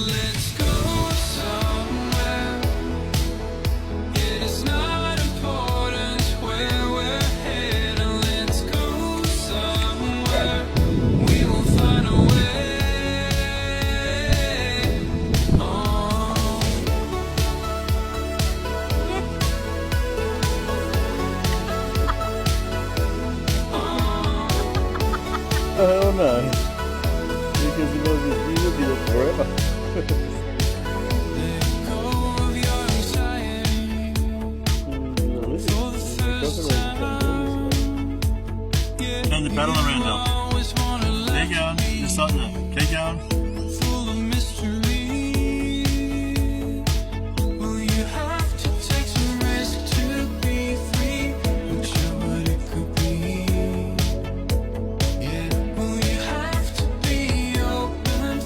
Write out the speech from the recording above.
Let's go somewhere. It is not important where we're headed. Let's go somewhere. We will find a way. Oh. Hell no. Because he knows he's be with you forever.